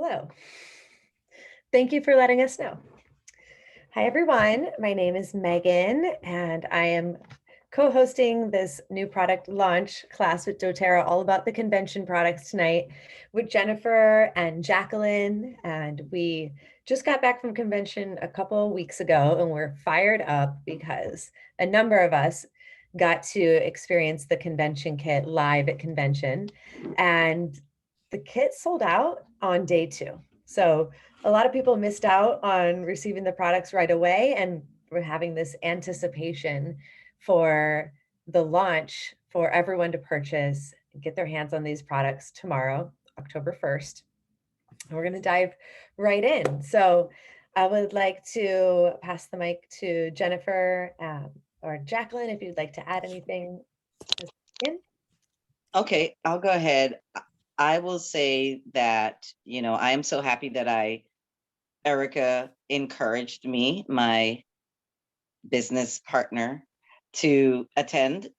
Hello. Thank you for letting us know. Hi, everyone. My name is Megan, and I am co-hosting this new product launch class with Doterra, all about the convention products tonight with Jennifer and Jacqueline. And we just got back from convention a couple of weeks ago, and we're fired up because a number of us got to experience the convention kit live at convention. And the kit sold out on day 2. So a lot of people missed out on receiving the products right away, and we're having this anticipation for the launch for everyone to purchase and get their hands on these products tomorrow, October 1st. And we're going to dive right in. So I would like to pass the mic to Jennifer or Jacqueline, if you'd like to add anything. Okay, I'll go ahead. I will say that, I am so happy that Erica encouraged me, my business partner, to attend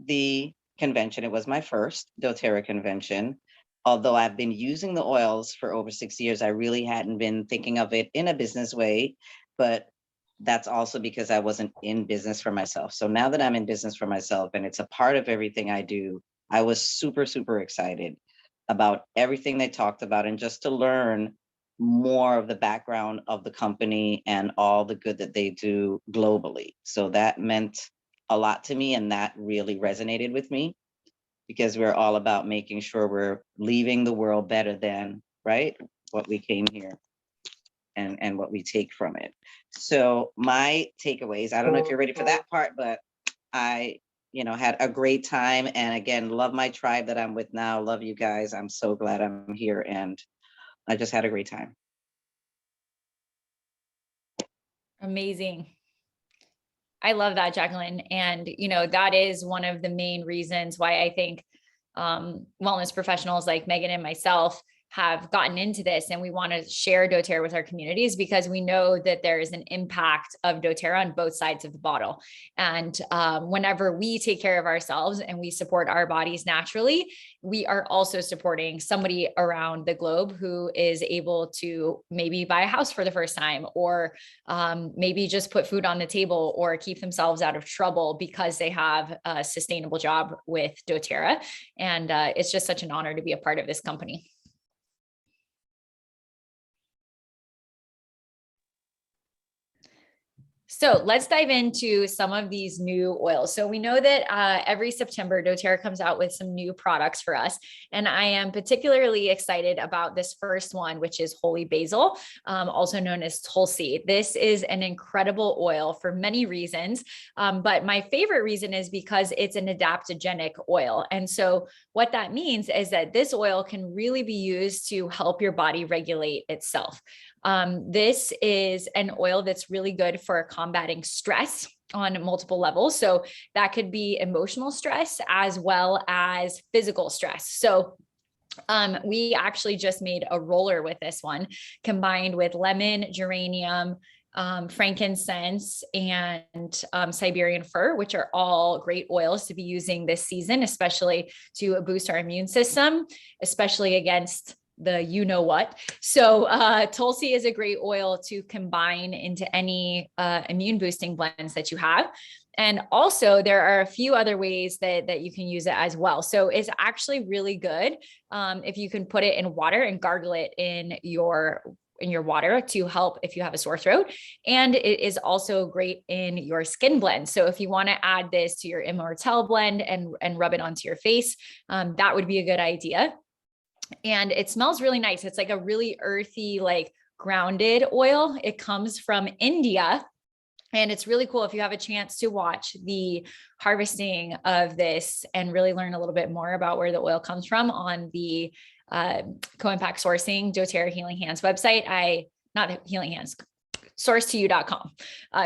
the convention. It was my first Doterra convention. Although I've been using the oils for over 6 years, I really hadn't been thinking of it in a business way, but that's also because I wasn't in business for myself. So now that I'm in business for myself and it's a part of everything I do, I was super, super excited about everything they talked about and just to learn more of the background of the company and all the good that they do globally. So that meant a lot to me, and that really resonated with me because we're all about making sure we're leaving the world better than, right, what we came here and what we take from it. So my takeaways, I don't know if you're ready for that part, but I had a great time. And again, love my tribe that I'm with now. Love you guys. I'm so glad I'm here. And I just had a great time. Amazing. I love that, Jacqueline. And, that is one of the main reasons why I think wellness professionals like Megan and myself have gotten into this, and we want to share Doterra with our communities because we know that there is an impact of Doterra on both sides of the bottle. And whenever we take care of ourselves and we support our bodies naturally, we are also supporting somebody around the globe who is able to maybe buy a house for the first time, or maybe just put food on the table or keep themselves out of trouble because they have a sustainable job with Doterra. And it's just such an honor to be a part of this company. So let's dive into some of these new oils. So we know that every September, Doterra comes out with some new products for us. And I am particularly excited about this first one, which is Holy Basil, also known as Tulsi. This is an incredible oil for many reasons. But my favorite reason is because it's an adaptogenic oil. And so what that means is that this oil can really be used to help your body regulate itself. This is an oil that's really good for combating stress on multiple levels. So that could be emotional stress as well as physical stress. So we actually just made a roller with this one, combined with lemon, geranium, frankincense, and Siberian fir, which are all great oils to be using this season, especially to boost our immune system, especially against the what. So Tulsi is a great oil to combine into any immune boosting blends that you have. And also there are a few other ways that you can use it as well. So it's actually really good if you can put it in water and gargle it in your water to help if you have a sore throat. And it is also great in your skin blend. So if you want to add this to your Immortelle blend and rub it onto your face, that would be a good idea. And it smells really nice. It's like a really earthy, like grounded oil. It comes from India. And it's really cool if you have a chance to watch the harvesting of this and really learn a little bit more about where the oil comes from on the CoImpact Sourcing Doterra Healing Hands website. Not Healing Hands, source2u.com.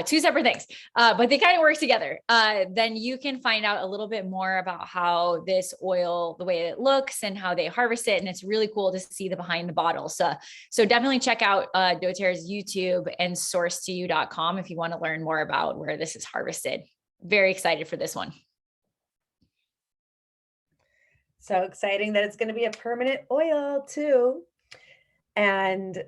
Two separate things, but they kind of work together. Then you can find out a little bit more about how this oil, the way it looks and how they harvest it. And it's really cool to see the behind the bottle. So definitely check out Doterra's YouTube and source2u.com if you want to learn more about where this is harvested. Very excited for this one. So exciting that it's going to be a permanent oil too. And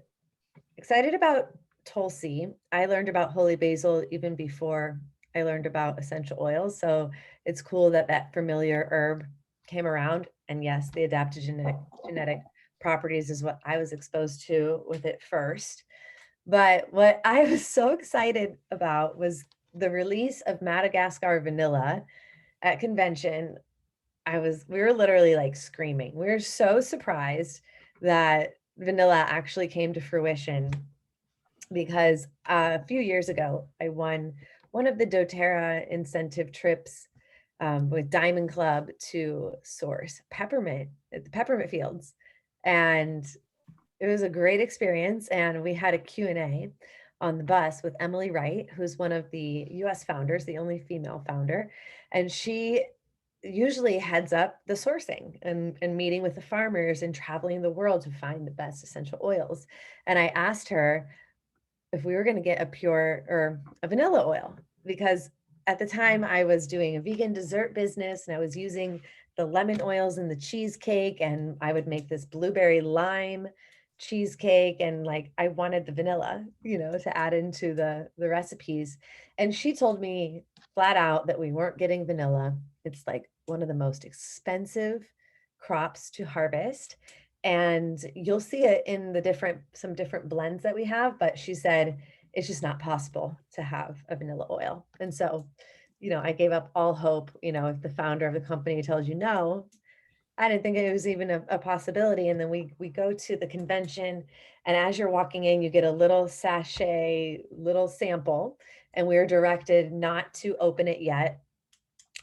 excited about Tulsi. I learned about holy basil even before I learned about essential oils. So it's cool that that familiar herb came around. And yes, the adaptogenic properties is what I was exposed to with it first. But what I was so excited about was the release of Madagascar Vanilla at convention. We were literally like screaming. We were so surprised that vanilla actually came to fruition because a few years ago, I won one of the doTERRA incentive trips with Diamond Club to source peppermint at the peppermint fields. And it was a great experience. And we had a Q&A on the bus with Emily Wright, who's one of the US founders, the only female founder. And she usually heads up the sourcing and meeting with the farmers and traveling the world to find the best essential oils. And I asked her if we were going to get a pure or a vanilla oil, because at the time I was doing a vegan dessert business and I was using the lemon oils in the cheesecake, and I would make this blueberry lime cheesecake, and like I wanted the vanilla, to add into the recipes. And she told me flat out that we weren't getting vanilla. It's like one of the most expensive crops to harvest, and you'll see it in some different blends that we have, but she said it's just not possible to have a vanilla oil. And so, I gave up all hope. If the founder of the company tells you no, I didn't think it was even a possibility. And then we go to the convention, and as you're walking in, you get a little sachet, little sample, and we were directed not to open it yet.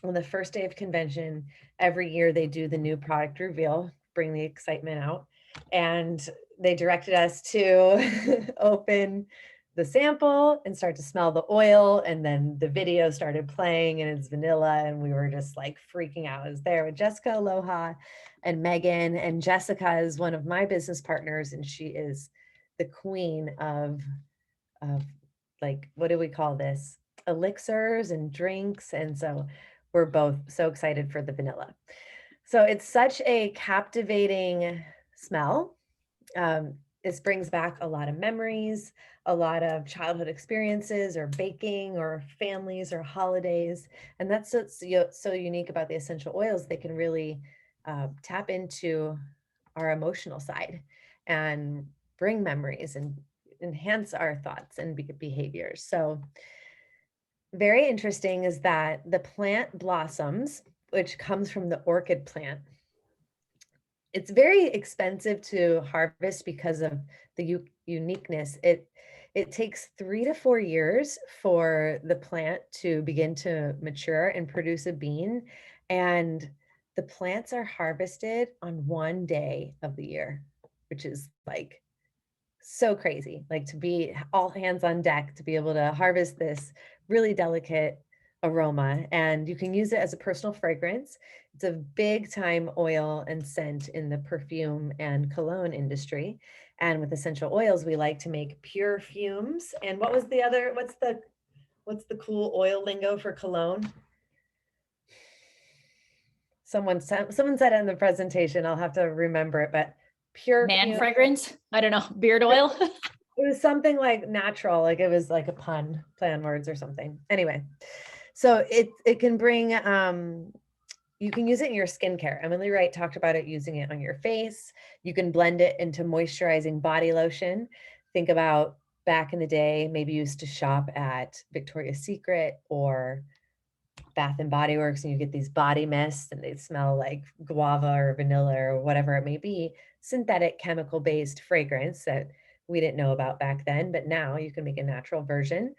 On the first day of convention, every year they do the new product reveal, bring the excitement out. And they directed us to open the sample and start to smell the oil. And then the video started playing and it's vanilla. And we were just like freaking out. I was there with Jessica Aloha and Megan. And Jessica is one of my business partners, and she is the queen of like, what do we call this? Elixirs and drinks. And so we're both so excited for the vanilla. So it's such a captivating smell. This brings back a lot of memories, a lot of childhood experiences, or baking, or families, or holidays. And that's what's so unique about the essential oils. They can really tap into our emotional side and bring memories and enhance our thoughts and behaviors. So very interesting is that the plant blossoms, which comes from the orchid plant. It's very expensive to harvest because of the uniqueness. It takes 3 to 4 years for the plant to begin to mature and produce a bean. And the plants are harvested on one day of the year, which is like so crazy, like to be all hands on deck to be able to harvest this really delicate aroma. And you can use it as a personal fragrance. It's a big time oil and scent in the perfume and cologne industry. And with essential oils, we like to make pure fumes. And what was the other, what's the cool oil lingo for cologne? Someone said it in the presentation. I'll have to remember it, but pure Man fragrance. I don't know. Beard oil. It was something like natural, like it was like a pun, play on words or something. Anyway, so it can bring, you can use it in your skincare. Emily Wright talked about it, using it on your face. You can blend it into moisturizing body lotion. Think about back in the day, maybe you used to shop at Victoria's Secret or Bath and Body Works, and you get these body mists and they smell like guava or vanilla or whatever it may be, synthetic chemical based fragrance that we didn't know about back then, but now you can make a natural version.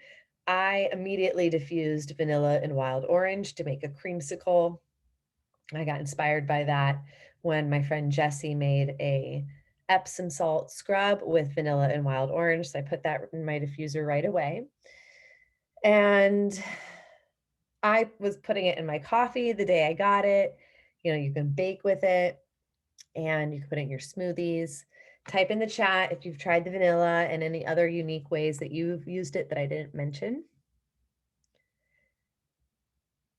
I immediately diffused vanilla and wild orange to make a creamsicle. I got inspired by that when my friend Jessie made a Epsom salt scrub with vanilla and wild orange. So I put that in my diffuser right away. And I was putting it in my coffee the day I got it. You can bake with it and you can put it in your smoothies. Type in the chat if you've tried the vanilla and any other unique ways that you've used it that I didn't mention.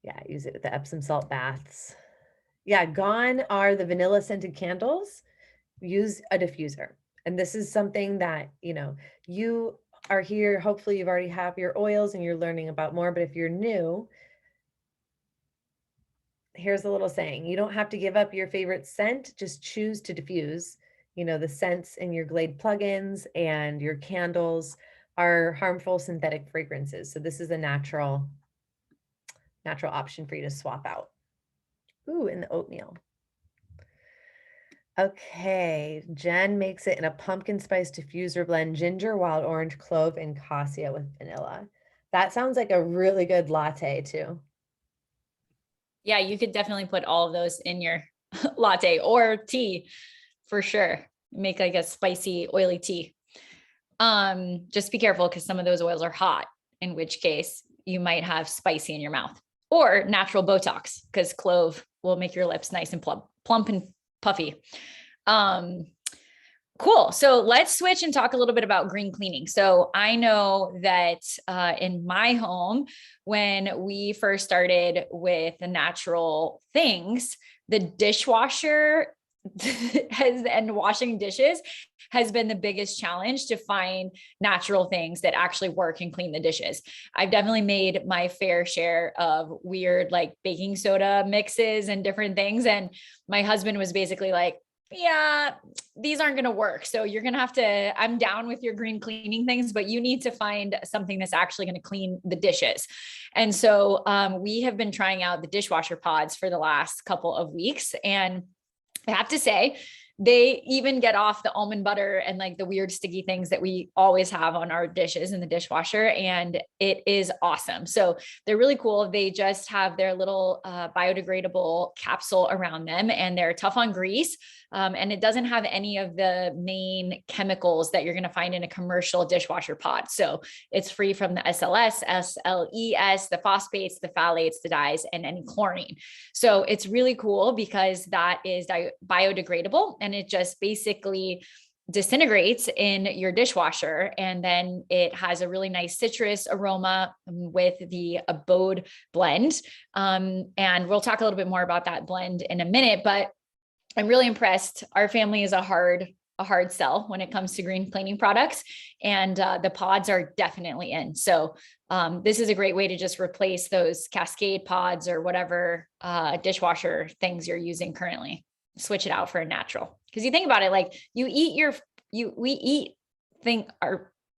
Yeah, I use it with the Epsom salt baths. Yeah, gone are the vanilla scented candles. Use a diffuser. And this is something that, you are here, hopefully you've already have your oils and you're learning about more, but if you're new, here's a little saying: you don't have to give up your favorite scent, just choose to diffuse. The scents in your Glade plugins and your candles are harmful synthetic fragrances. So this is a natural option for you to swap out. Ooh, in the oatmeal. Okay, Jen makes it in a pumpkin spice diffuser blend, ginger, wild orange, clove, and cassia with vanilla. That sounds like a really good latte too. Yeah, you could definitely put all of those in your latte or tea for sure. Make like a spicy, oily tea. Just be careful because some of those oils are hot, in which case you might have spicy in your mouth, or natural Botox, because clove will make your lips nice and plump and puffy. Cool. So let's switch and talk a little bit about green cleaning. So I know that in my home, when we first started with the natural things, the dishwasher and washing dishes has been the biggest challenge to find natural things that actually work and clean the dishes. I've definitely made my fair share of weird, like baking soda mixes and different things. And my husband was basically like, yeah, these aren't going to work. So you're going to have to, I'm down with your green cleaning things, but you need to find something that's actually going to clean the dishes. And so we have been trying out the dishwasher pods for the last couple of weeks. And I have to say, they even get off the almond butter and like the weird sticky things that we always have on our dishes in the dishwasher. And it is awesome. So they're really cool. They just have their little biodegradable capsule around them, and they're tough on grease. And it doesn't have any of the main chemicals that you're going to find in a commercial dishwasher pod. So it's free from the SLS, SLES, the phosphates, the phthalates, the dyes, and any chlorine. So it's really cool because that is biodegradable, and it just basically disintegrates in your dishwasher. And then it has a really nice citrus aroma with the abode blend. And we'll talk a little bit more about that blend in a minute, but I'm really impressed. Our family is a hard sell when it comes to green cleaning products, and the pods are definitely in. So this is a great way to just replace those Cascade pods or whatever dishwasher things you're using currently. Switch it out for a natural. Because you think about it, like we eat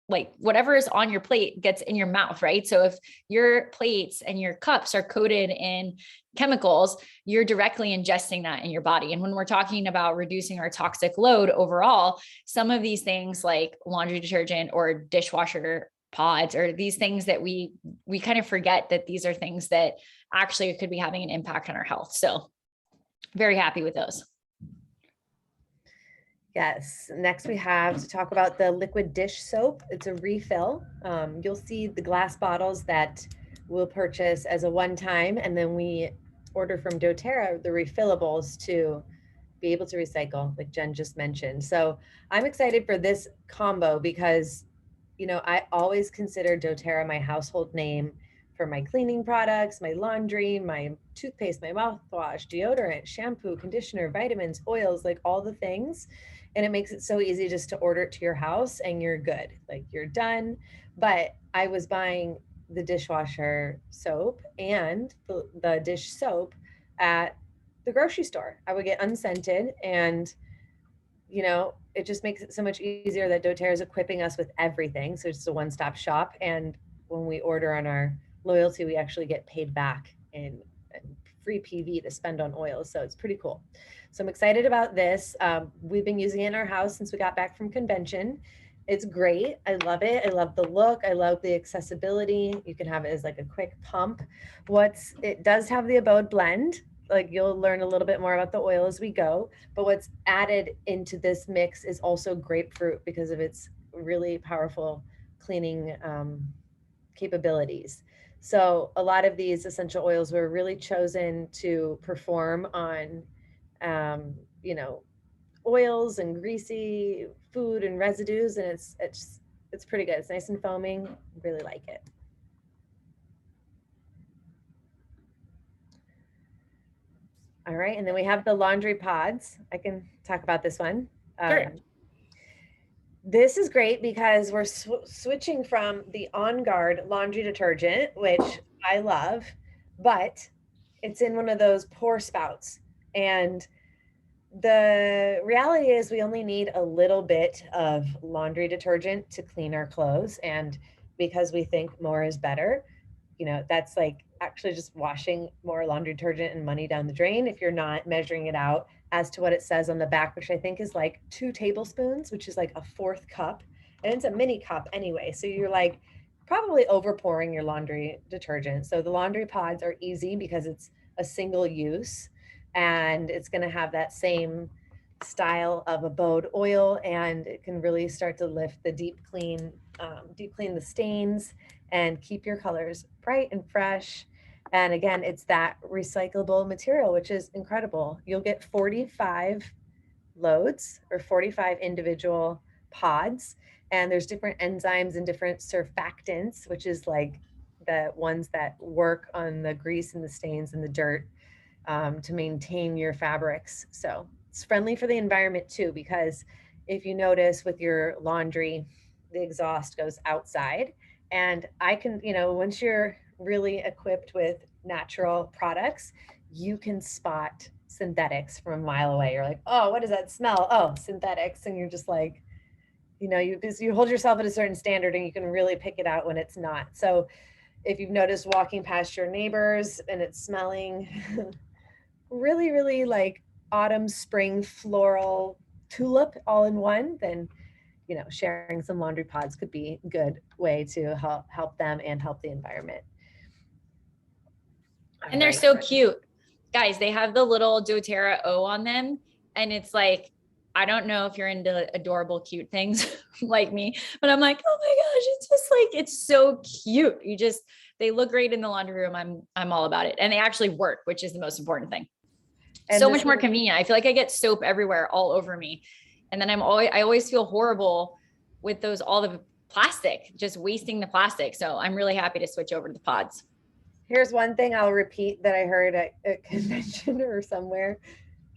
like whatever is on your plate gets in your mouth, right? So if your plates and your cups are coated in chemicals, you're directly ingesting that in your body. And when we're talking about reducing our toxic load overall, some of these things like laundry detergent or dishwasher pods, or these things that we kind of forget that these are things that actually could be having an impact on our health. So very happy with those. Yes. Next, we have to talk about the liquid dish soap. It's a refill. You'll see the glass bottles that we'll purchase as a one-time, and then we order from doTERRA the refillables to be able to recycle, like Jen just mentioned. So I'm excited for this combo because, I always consider doTERRA my household name for my cleaning products, my laundry, my toothpaste, my mouthwash, deodorant, shampoo, conditioner, vitamins, oils, like all the things. And it makes it so easy just to order it to your house and you're good, like you're done. But I was buying the dishwasher soap and the dish soap at the grocery store. I would get unscented, and it just makes it so much easier that doTERRA is equipping us with everything. So it's a one-stop shop. And when we order on our loyalty, we actually get paid back in free PV to spend on oils. So it's pretty cool. So I'm excited about this. We've been using it in our house since we got back from convention. It's great. I love it. I love the look. I love the accessibility. You can have it as like a quick pump. It does have the abode blend. Like you'll learn a little bit more about the oil as we go, but what's added into this mix is also grapefruit because of its really powerful cleaning capabilities. So a lot of these essential oils were really chosen to perform on, oils and greasy food and residues, and it's pretty good. It's nice and foaming. Really like it. All right, and then we have the laundry pods. I can talk about this one. Sure. This is great because we're switching from the On Guard laundry detergent, which I love, but it's in one of those pour spouts. And the reality is we only need a little bit of laundry detergent to clean our clothes. And because we think more is better, that's like actually just washing more laundry detergent and money down the drain if you're not measuring it out as to what it says on the back, which I think is like 2 tablespoons, which is like a fourth cup. And it's a mini cup anyway. So you're like probably over pouring your laundry detergent. So the laundry pods are easy because it's a single use and it's going to have that same style of abode oil, and it can really start to lift the deep clean the stains and keep your colors bright and fresh. And again, it's that recyclable material, which is incredible. You'll get 45 loads or 45 individual pods, and there's different enzymes and different surfactants, which is like the ones that work on the grease and the stains and the dirt to maintain your fabrics. So it's friendly for the environment too, because if you notice with your laundry, the exhaust goes outside. And I can, once you're really equipped with natural products, you can spot synthetics from a mile away. You're like, oh, what does that smell? Oh, synthetics. And you're just like, you hold yourself at a certain standard and you can really pick it out when it's not. So if you've noticed walking past your neighbors and it's smelling really, really like autumn, spring, floral tulip all in one, then sharing some laundry pods could be a good way to help them and help the environment. And they're so cute. Guys, they have the little doTERRA O on them. And it's like, I don't know if you're into adorable, cute things like me, but I'm like, oh my gosh, it's just like, it's so cute. They look great in the laundry room. I'm all about it. And they actually work, which is the most important thing. And so much more convenient. I feel like I get soap everywhere, all over me. And then I always feel horrible with all the plastic, just wasting the plastic. So I'm really happy to switch over to the pods. Here's one thing I'll repeat that I heard at a convention or somewhere.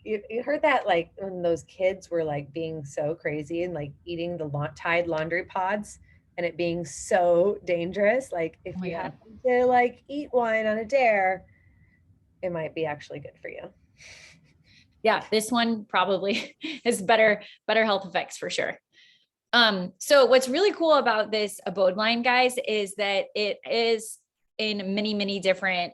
You heard that, like, when those kids were like being so crazy and like eating the Tide laundry pods and it being so dangerous. Like if you happen to like eat one on a dare, it might be actually good for you. Yeah, this one probably has better health effects for sure. So what's really cool about this abode line, guys, is that it is in many, many different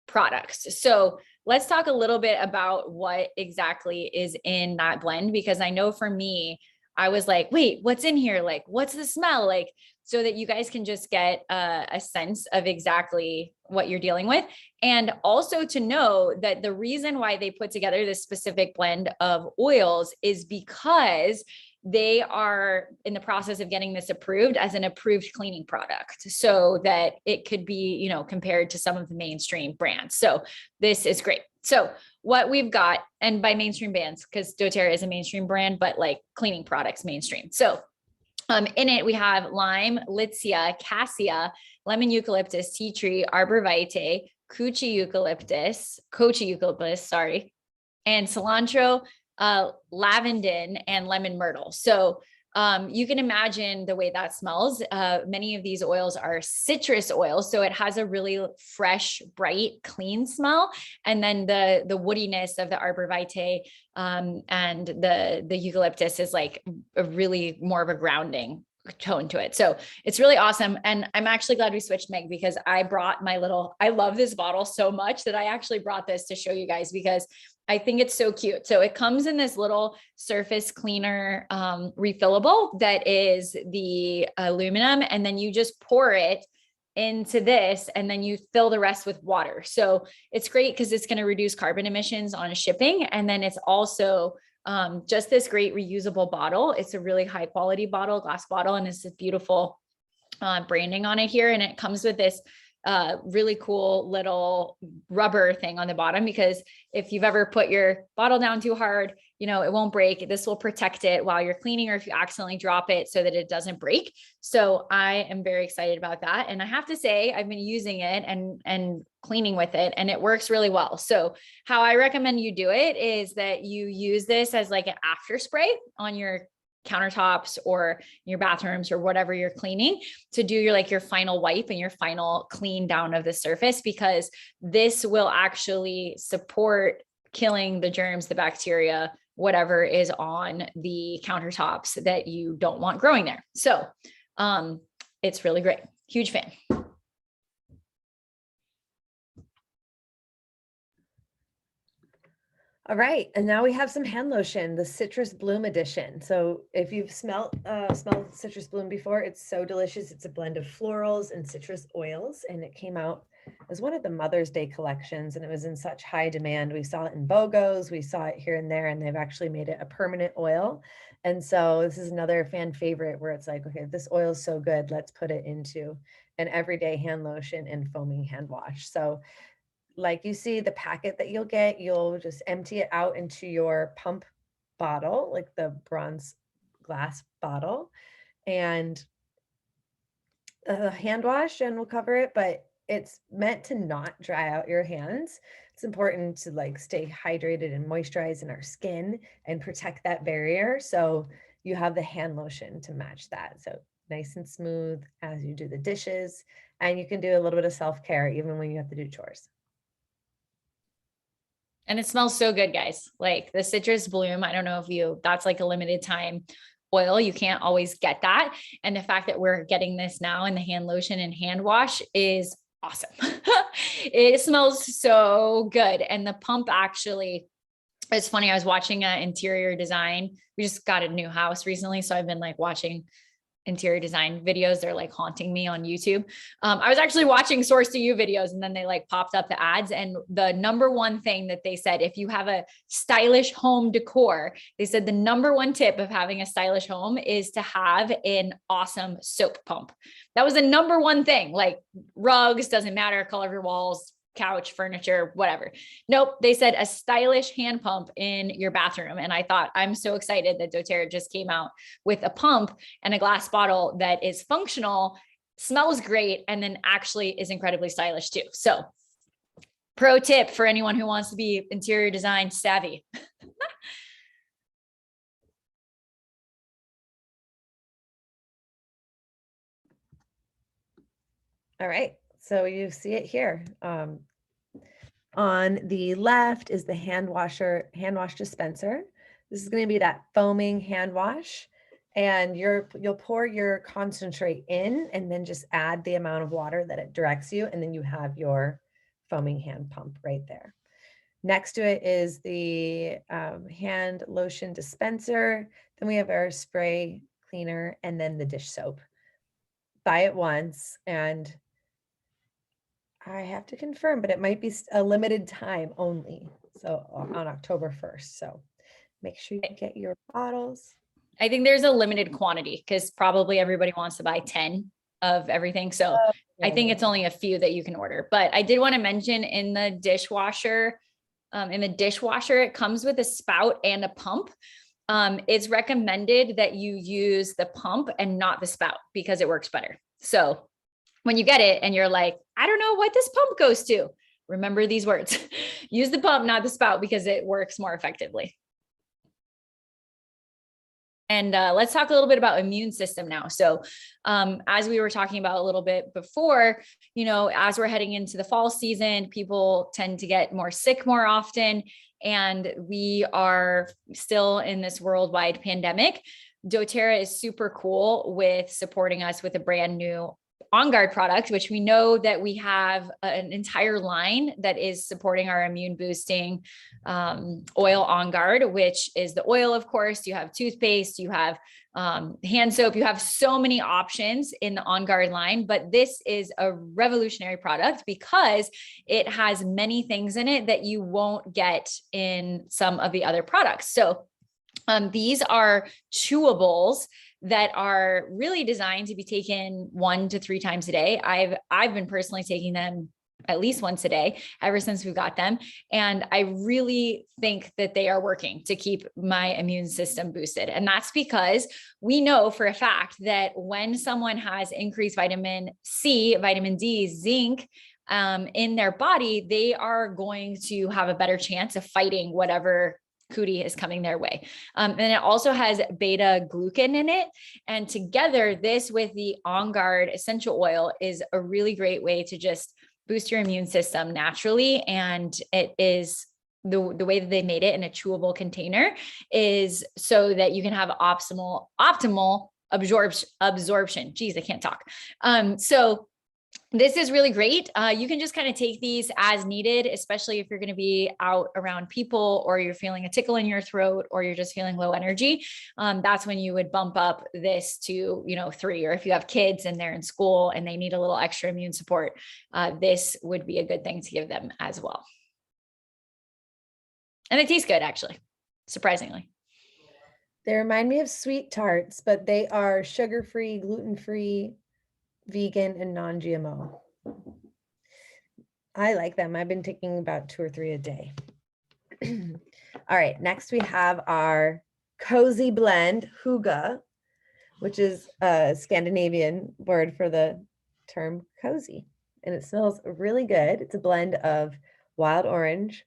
products. So let's talk a little bit about what exactly is in that blend, because I know for me, I was like, wait, what's in here? Like, what's the smell like? So that you guys can just get a sense of exactly what you're dealing with. And also to know that the reason why they put together this specific blend of oils is because they are in the process of getting this approved as an approved cleaning product so that it could be, compared to some of the mainstream brands. So this is great. So what we've got, and by mainstream brands, because doTERRA is a mainstream brand, but like cleaning products mainstream. So in it, we have lime, litsea, cassia, lemon eucalyptus, tea tree, arbor vitae, kochi eucalyptus, and cilantro, lavandin, and lemon myrtle. So you can imagine the way that smells. Many of these oils are citrus oils, so it has a really fresh, bright, clean smell. And then the woodiness of the arbor vitae and the eucalyptus is like a really more of a grounding tone to it. So it's really awesome. And I'm actually glad we switched, Meg, because I brought I love this bottle so much that I actually brought this to show you guys because I think it's so cute. So it comes in this little surface cleaner refillable that is the aluminum, and then you just pour it into this and then you fill the rest with water. So it's great because it's going to reduce carbon emissions on shipping. And then it's also just this great reusable bottle. It's a really high quality bottle, glass bottle, and it's this beautiful branding on it here. And it comes with this really cool little rubber thing on the bottom, because if you've ever put your bottle down too hard, it won't break. This will protect it while you're cleaning, or if you accidentally drop it so that it doesn't break. So I am very excited about that. And I have to say, I've been using it and cleaning with it, and it works really well. So how I recommend you do it is that you use this as like an after spray on your countertops or your bathrooms or whatever you're cleaning, to do your final wipe and your final clean down of the surface, because this will actually support killing the germs, the bacteria, whatever is on the countertops that you don't want growing there. So it's really great. Huge fan. All right, and now we have some hand lotion, the Citrus Bloom edition. So if you've smelled Citrus Bloom before, it's so delicious. It's a blend of florals and citrus oils, and it came out as one of the Mother's Day collections, and it was in such high demand. We saw it in BOGOs, we saw it here and there, and they've actually made it a permanent oil. And so this is another fan favorite where it's like, okay, this oil is so good, let's put it into an everyday hand lotion and foaming hand wash. So like you see the packet that you'll just empty it out into your pump bottle, like the bronze glass bottle, and a hand wash, and we'll cover it, but it's meant to not dry out your hands. It's important to stay hydrated and moisturize in our skin and protect that barrier. So you have the hand lotion to match that. So nice and smooth as you do the dishes, and you can do a little bit of self-care even when you have to do chores. And it smells so good, guys. Like the Citrus Bloom, I don't know if that's like a limited time oil. You can't always get that. And the fact that we're getting this now in the hand lotion and hand wash is awesome. It smells so good. And the pump actually, it's funny. I was watching interior design. We just got a new house recently. So I've been watching interior design videos. They're haunting me on YouTube. I was actually watching Source to You videos, and then they popped up the ads. And the number one thing that they said, if you have a stylish home decor, they said the number one tip of having a stylish home is to have an awesome soap pump. That was the number one thing. Rugs, doesn't matter, color of your walls, couch, furniture, whatever. Nope. They said a stylish hand pump in your bathroom. And I thought, I'm so excited that doTERRA just came out with a pump and a glass bottle that is functional, smells great, and then actually is incredibly stylish too. So pro tip for anyone who wants to be interior design savvy. All right. So you see it here. On the left is the hand wash dispenser. This is going to be that foaming hand wash, and you'll pour your concentrate in and then just add the amount of water that it directs you. And then you have your foaming hand pump right there. Next to it is the hand lotion dispenser. Then we have our spray cleaner and then the dish soap. Buy it once, and I have to confirm, but it might be a limited time only. So on October 1st. So make sure you get your bottles. I think there's a limited quantity because probably everybody wants to buy 10 of everything. So I think it's only a few that you can order. But I did want to mention in the dishwasher, it comes with a spout and a pump. It's recommended that you use the pump and not the spout because it works better. So when you get it and you're like, I don't know what this pump goes to, remember these words. Use the pump, not the spout, because it works more effectively. And let's talk a little bit about immune system now. So as we were talking about a little bit before, as we're heading into the fall season, people tend to get more sick more often. And we are still in this worldwide pandemic. doTERRA is super cool with supporting us with a brand new On Guard product, which we know that we have an entire line that is supporting our immune boosting oil On Guard, which is the oil, of course. You have toothpaste, you have hand soap, you have so many options in the On Guard line, but this is a revolutionary product because it has many things in it that you won't get in some of the other products. So these are chewables that are really designed to be taken 1 to 3 times a day. I've been personally taking them at least once a day ever since we got them. And I really think that they are working to keep my immune system boosted. And that's because we know for a fact that when someone has increased vitamin C, vitamin D, zinc, in their body, they are going to have a better chance of fighting whatever cootie is coming their way. And it also has beta glucan in it. And together, this with the On Guard essential oil is a really great way to just boost your immune system naturally. And it is the way that they made it in a chewable container is so that you can have optimal absorption. Geez, I can't talk. So this is really great. You can just kind of take these as needed, especially if you're going to be out around people or you're feeling a tickle in your throat or you're just feeling low energy. That's when you would bump up this to, 3, or if you have kids and they're in school and they need a little extra immune support, this would be a good thing to give them as well. And they taste good, actually, surprisingly. They remind me of sweet tarts, but they are sugar-free, gluten-free, vegan, and non-GMO. I like them. I've been taking about 2 or 3 a day. All right, next we have our cozy blend, huga, which is a Scandinavian word for the term cozy. And it smells really good. It's a blend of wild orange,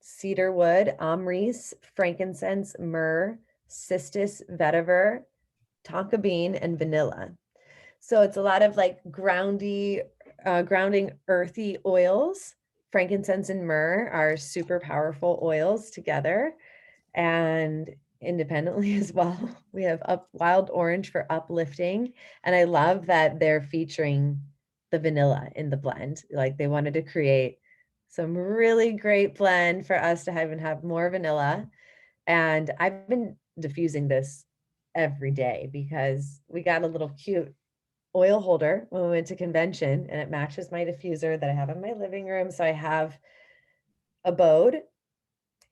cedar wood, amris, frankincense, myrrh, cistus, vetiver, tonka bean, and vanilla. So it's a lot of like grounding earthy oils. Frankincense and myrrh are super powerful oils together and independently as well. We have wild orange for uplifting. And I love that they're featuring the vanilla in the blend. Like they wanted to create some really great blend for us to have more vanilla. And I've been diffusing this every day because we got a little cute oil holder when we went to convention and it matches my diffuser that I have in my living room. So I have Abode,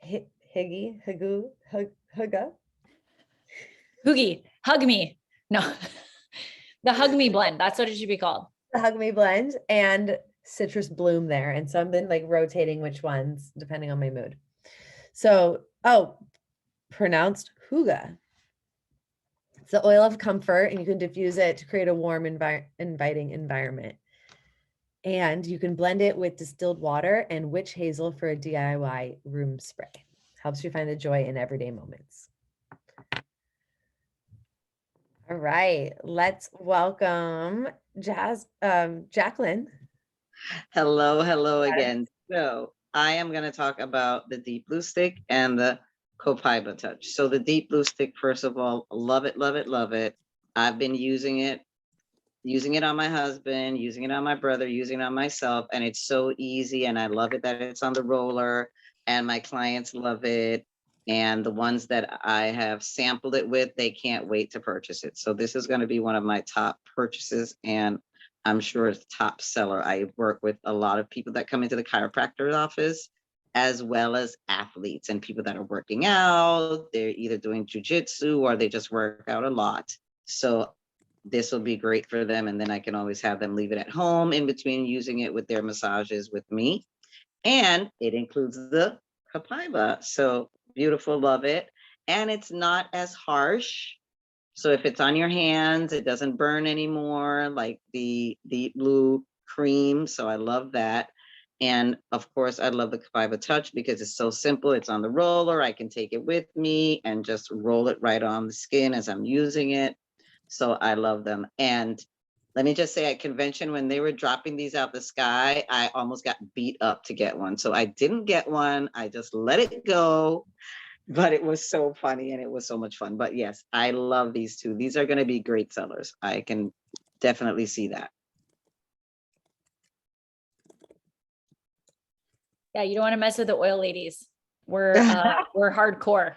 Huggy, Hugga. Hoogie, hug me. No, the hug me blend. That's what it should be called. The Hug Me blend and Citrus Bloom there. And so I've been like rotating which ones depending on my mood. So, pronounced Hugga. It's the oil of comfort and you can diffuse it to create a warm, inviting environment. And you can blend it with distilled water and witch hazel for a DIY room spray. Helps you find the joy in everyday moments. All right, let's welcome Jacqueline. Hello again. So I am going to talk about the Deep Blue Stick and the CoImpact Touch. So the Deep Blue Stick, first of all, love it, love it, love it. I've been using it on my husband, using it on my brother, using it on myself, and it's so easy. And I love it that it's on the roller, and my clients love it. And the ones that I have sampled it with, they can't wait to purchase it. So this is going to be one of my top purchases, and I'm sure it's top seller. I work with a lot of people that come into the chiropractor's office, as well as athletes and people that are working out. They're either doing jujitsu or they just work out a lot. So this will be great for them. And then I can always have them leave it at home in between using it with their massages with me. And it includes the copaiba. So beautiful, love it. And it's not as harsh. So if it's on your hands, it doesn't burn anymore like the blue cream. So I love that. And of course, I love the copaiba Touch because it's so simple. It's on the roller. I can take it with me and just roll it right on the skin as I'm using it. So I love them. And let me just say, at convention, when they were dropping these out the sky, I almost got beat up to get one. So I didn't get one. I just let it go. But it was so funny and it was so much fun. But yes, I love these two. These are going to be great sellers. I can definitely see that. Yeah, you don't want to mess with the oil ladies. We're hardcore.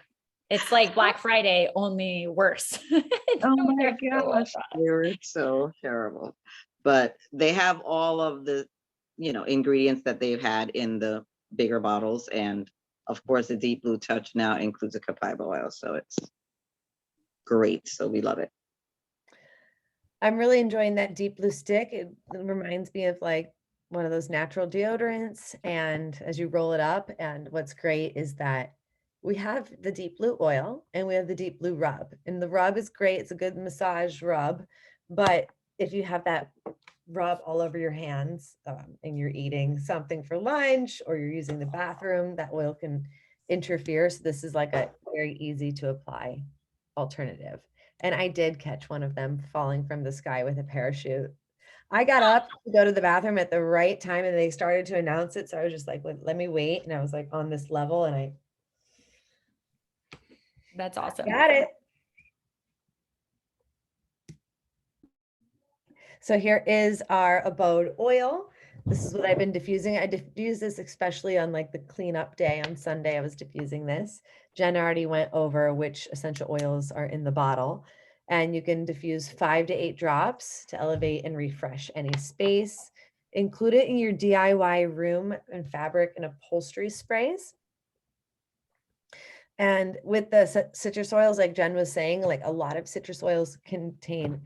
It's like Black Friday, only worse. Oh my gosh, they were so terrible. But they have all of the, ingredients that they've had in the bigger bottles. And of course, the Deep Blue Touch now includes a copaiba oil. So it's great. So we love it. I'm really enjoying that Deep Blue Stick. It reminds me of like one of those natural deodorants. And as you roll it up, and what's great is that we have the Deep Blue oil and we have the Deep Blue rub. And the rub is great. It's a good massage rub. But if you have that rub all over your hands and you're eating something for lunch or you're using the bathroom, that oil can interfere. So this is like a very easy to apply alternative. And I did catch one of them falling from the sky with a parachute. I got up to go to the bathroom at the right time and they started to announce it. So I was just like, let me wait. And I was like on this level and I That's awesome. got it. So here is our abode oil. This is what I've been diffusing. I diffuse this especially on like the cleanup day on Sunday. I was diffusing this. Jen already went over which essential oils are in the bottle. And you can diffuse 5 to 8 drops to elevate and refresh any space. Include it in your DIY room and fabric and upholstery sprays. And with the citrus oils, like Jen was saying, like a lot of citrus oils contain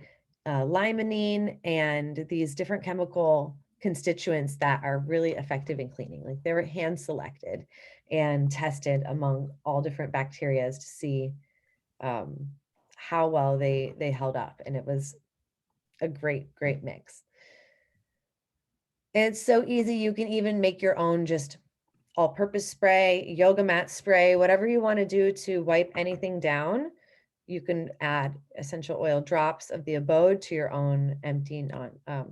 limonene and these different chemical constituents that are really effective in cleaning. Like they were hand selected and tested among all different bacteria to see how well they held up. And it was a great mix. And it's so easy. You can even make your own just all-purpose spray, yoga mat spray, whatever you want to do to wipe anything down. You can add essential oil drops of the abode to your own empty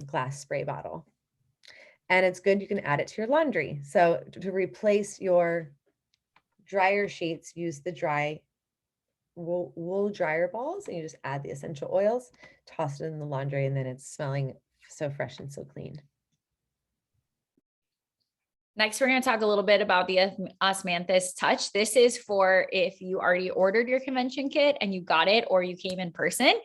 glass spray bottle. And it's good, you can add it to your laundry. So to replace your dryer sheets, use the dry wool dryer balls and you just add the essential oils, toss it in the laundry, and then it's smelling so fresh and so clean. Next, we're going to talk a little bit about the Osmanthus Touch. This is for if you already ordered your convention kit and you got it or you came in person,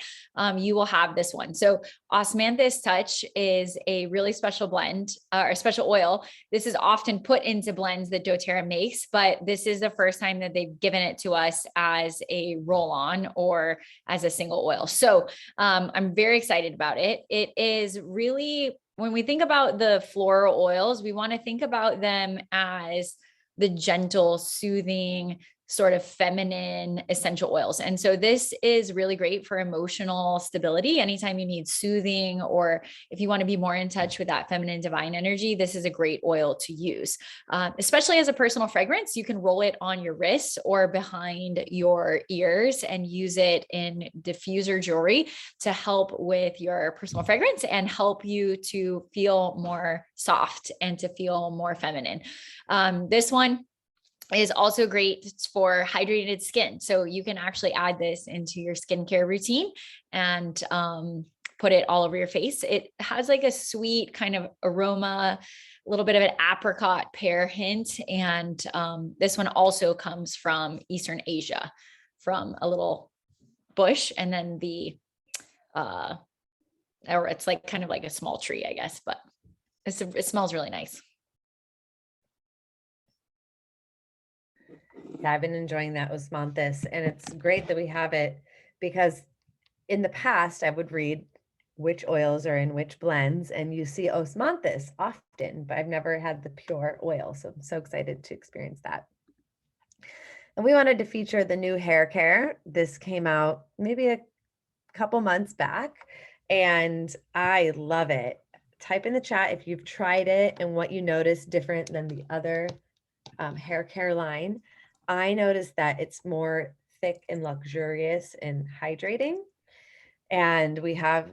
you will have this one. So Osmanthus Touch is a really special blend or special oil. This is often put into blends that doTERRA makes, but this is the first time that they've given it to us as a roll-on or as a single oil. So I'm very excited about it. It is really, when we think about the floral oils, we want to think about them as the gentle, soothing, sort of feminine essential oils. And so this is really great for emotional stability. Anytime you need soothing, or if you want to be more in touch with that feminine divine energy, this is a great oil to use. Especially as a personal fragrance, you can roll it on your wrists or behind your ears and use it in diffuser jewelry to help with your personal fragrance and help you to feel more soft and to feel more feminine. This one is also great for hydrated skin. So you can actually add this into your skincare routine and put it all over your face. It has like a sweet kind of aroma, a little bit of an apricot pear hint. And this one also comes from Eastern Asia, from a little bush. And then or it's like kind of like a small tree, I guess, but it smells really nice. Yeah, I've been enjoying that Osmanthus, and it's great that we have it because in the past I would read which oils are in which blends and you see Osmanthus often, but I've never had the pure oil. So I'm so excited to experience that. And we wanted to feature the new hair care. This came out maybe a couple months back and I love it. Type in the chat if you've tried it and what you notice different than the other hair care line. I noticed that it's more thick and luxurious and hydrating. And we have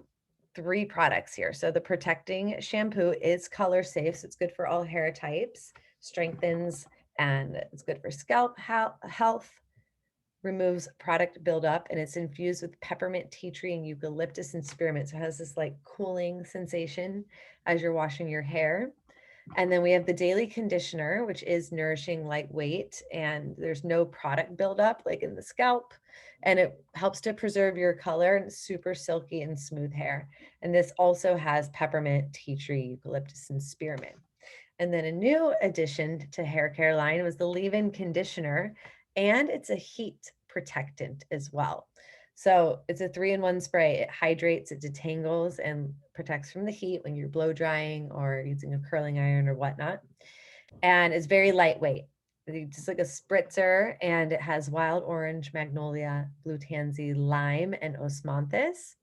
3 products here. So the protecting shampoo is color safe. So it's good for all hair types, strengthens, and it's good for scalp health, removes product buildup, and it's infused with peppermint, tea tree, and eucalyptus and spearmint. So it has this like cooling sensation as you're washing your hair. And then we have the daily conditioner, which is nourishing, lightweight, and there's no product buildup like in the scalp. And it helps to preserve your color and super silky and smooth hair. And this also has peppermint, tea tree, eucalyptus, and spearmint. And then a new addition to hair care line was the leave-in conditioner, and it's a heat protectant as well. So it's a 3-in-1 spray. It hydrates, it detangles, and protects from the heat when you're blow drying or using a curling iron or whatnot. And it's very lightweight. Just like a spritzer, and it has wild orange, magnolia, blue tansy, lime, and Osmanthus.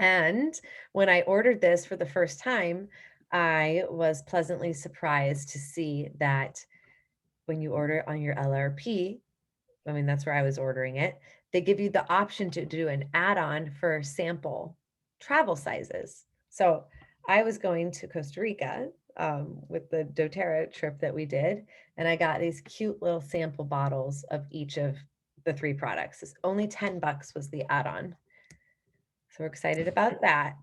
And when I ordered this for the first time, I was pleasantly surprised to see that when you order on your LRP, I mean, that's where I was ordering it, they give you the option to do an add-on for sample travel sizes. So I was going to Costa Rica with the doTERRA trip that we did, and I got these cute little sample bottles of each of the 3 products. It's only $10 was the add-on. So we're excited about that.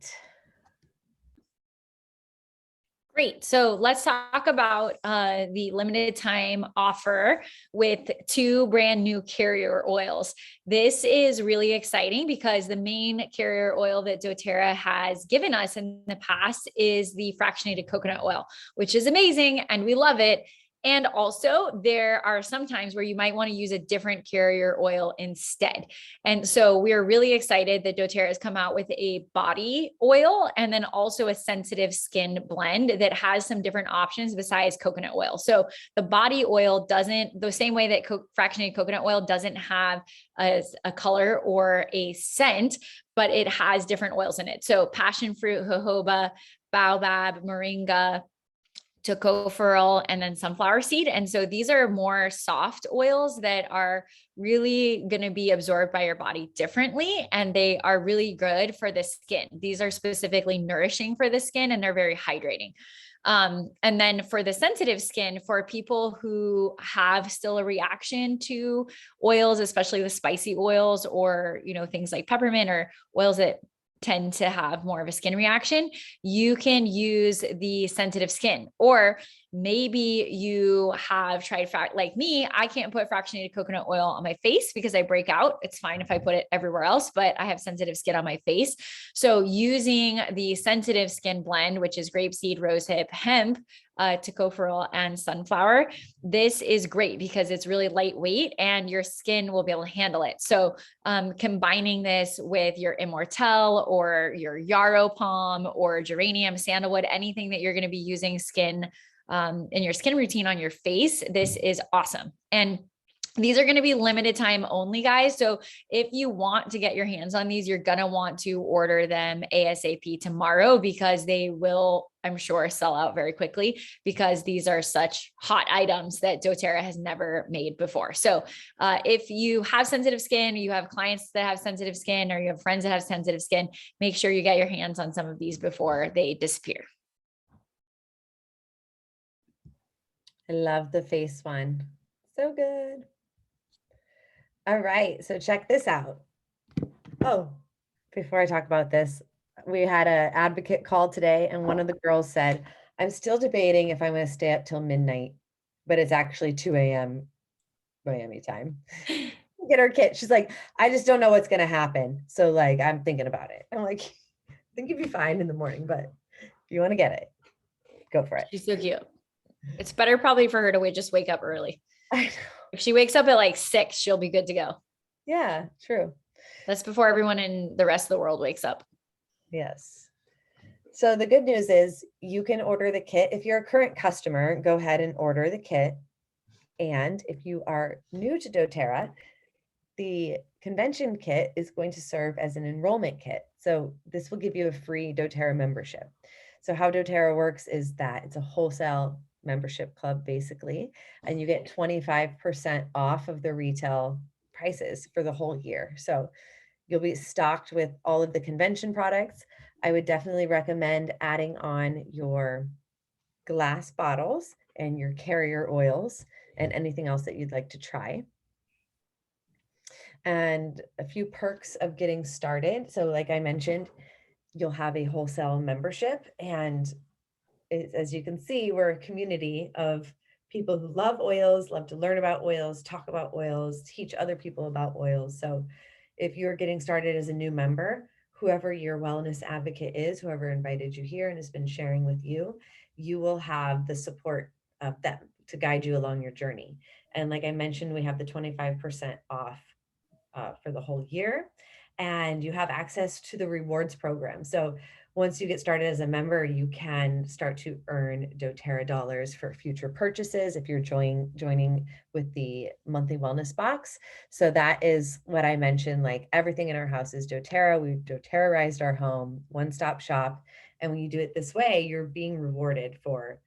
Great. So let's talk about the limited time offer with 2 brand new carrier oils. This is really exciting because the main carrier oil that doTERRA has given us in the past is the fractionated coconut oil, which is amazing and we love it. And also there are some times where you might want to use a different carrier oil instead. And so we're really excited that doTERRA has come out with a body oil and then also a sensitive skin blend that has some different options besides coconut oil. So the body oil doesn't, the same way that fractionated coconut oil doesn't have a color or a scent, but it has different oils in it. So passion fruit, jojoba, baobab, moringa, tocopherol, and then sunflower seed. And so these are more soft oils that are really going to be absorbed by your body differently. And they are really good for the skin. These are specifically nourishing for the skin and they're very hydrating. And then for the sensitive skin, for people who have still a reaction to oils, especially the spicy oils or, things like peppermint or oils that tend to have more of a skin reaction, you can use the sensitive skin. Or maybe you have tried like me, I can't put fractionated coconut oil on my face because I break out. It's fine if I put it everywhere else, but I have sensitive skin on my face. So using the sensitive skin blend, which is grapeseed, rosehip, hemp, tocopherol, and sunflower, this is great because it's really lightweight and your skin will be able to handle it. So combining this with your Immortelle or your yarrow palm or geranium, sandalwood, anything that you're going to be using skin in your skin routine on your face, this is awesome. And these are going to be limited time only, guys. So if you want to get your hands on these, you're going to want to order them ASAP tomorrow because they will, I'm sure, sell out very quickly because these are such hot items that doTERRA has never made before. So if you have sensitive skin, you have clients that have sensitive skin, or you have friends that have sensitive skin, make sure you get your hands on some of these before they disappear. I love the face one. So good. All right, so check this out. Oh, before I talk about this, we had an advocate call today and one of the girls said, I'm still debating if I'm going to stay up till midnight, but it's actually 2 a.m. Miami time. Get her kit. She's like, I just don't know what's going to happen. So like, I'm thinking about it. I'm like, I think you'd be fine in the morning, but if you want to get it, go for it. She's so cute. It's better probably for her to just wake up early. I know. If she wakes up at like 6, she'll be good to go. Yeah, true. That's before everyone in the rest of the world wakes up. Yes. So the good news is you can order the kit. If you're a current customer, go ahead and order the kit. And if you are new to doTERRA, the convention kit is going to serve as an enrollment kit. So this will give you a free doTERRA membership. So how doTERRA works is that it's a wholesale membership club basically, and you get 25% off of the retail prices for the whole year. So you'll be stocked with all of the convention products. I would definitely recommend adding on your glass bottles and your carrier oils and anything else that you'd like to try. And a few perks of getting started. So like I mentioned, you'll have a wholesale membership, and as you can see, we're a community of people who love oils, love to learn about oils, talk about oils, teach other people about oils. So if you're getting started as a new member, whoever your wellness advocate is, whoever invited you here and has been sharing with you, you will have the support of them to guide you along your journey. And like I mentioned, we have the 25% off for the whole year, and you have access to the rewards program. So once you get started as a member, you can start to earn doTERRA dollars for future purchases if you're joining with the monthly wellness box. So that is what I mentioned, like everything in our house is doTERRA. We've doTERRaized our home, one-stop shop. And when you do it this way, you're being rewarded for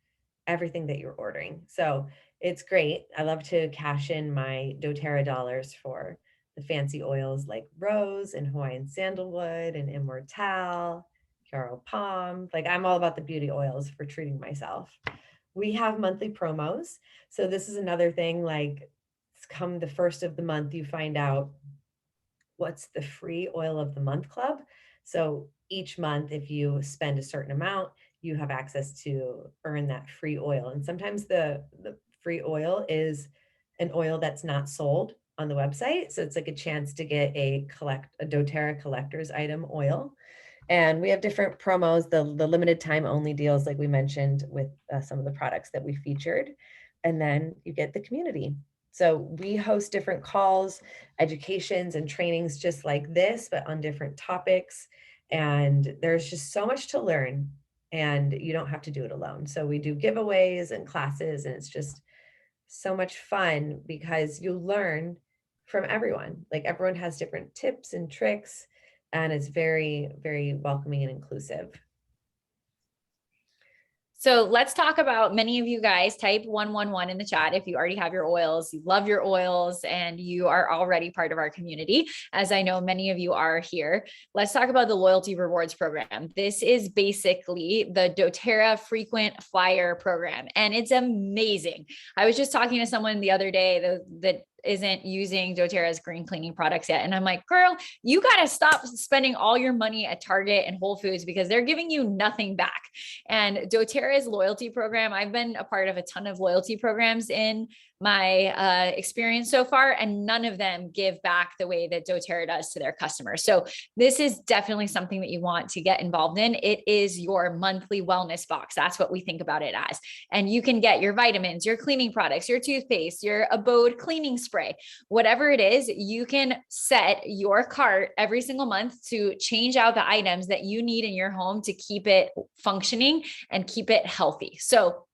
everything that you're ordering. So It's great. I love to cash in my doTERRA dollars for the fancy oils like rose and Hawaiian sandalwood and immortelle, Caro Palm. Like I'm all about the beauty oils for treating myself. We have monthly promos. So this is another thing, like come the first of the month, you find out what's the free oil of the month club. So each month, if you spend a certain amount, you have access to earn that free oil. And sometimes the free oil is an oil that's not sold on the website. So it's like a chance to get a doTERRA collector's item oil. And we have different promos, the limited time only deals, like we mentioned with some of the products that we featured. And then you get the community. So we host different calls, educations and trainings just like this, but on different topics. And there's just so much to learn and you don't have to do it alone. So we do giveaways and classes, and it's just so much fun because you learn from everyone. Like everyone has different tips and tricks, and it's very, very welcoming and inclusive. So let's talk about, many of you guys type 111 in the chat if you already have your oils, you love your oils, and you are already part of our community, as I know many of you are here. Let's talk about the loyalty rewards program. This is basically the doTERRA frequent flyer program, and it's amazing. I was just talking to someone the other day that isn't using doTERRA's green cleaning products yet. And I'm like, girl, you got to stop spending all your money at Target and Whole Foods because they're giving you nothing back. And doTERRA's loyalty program, I've been a part of a ton of loyalty programs in my experience so far, and none of them give back the way that doTERRA does to their customers. So this is definitely something that you want to get involved in. It is your monthly wellness box. That's what we think about it as. And you can get your vitamins, your cleaning products, your toothpaste, your abode cleaning spray, whatever it is. You can set your cart every single month to change out the items that you need in your home to keep it functioning and keep it healthy. So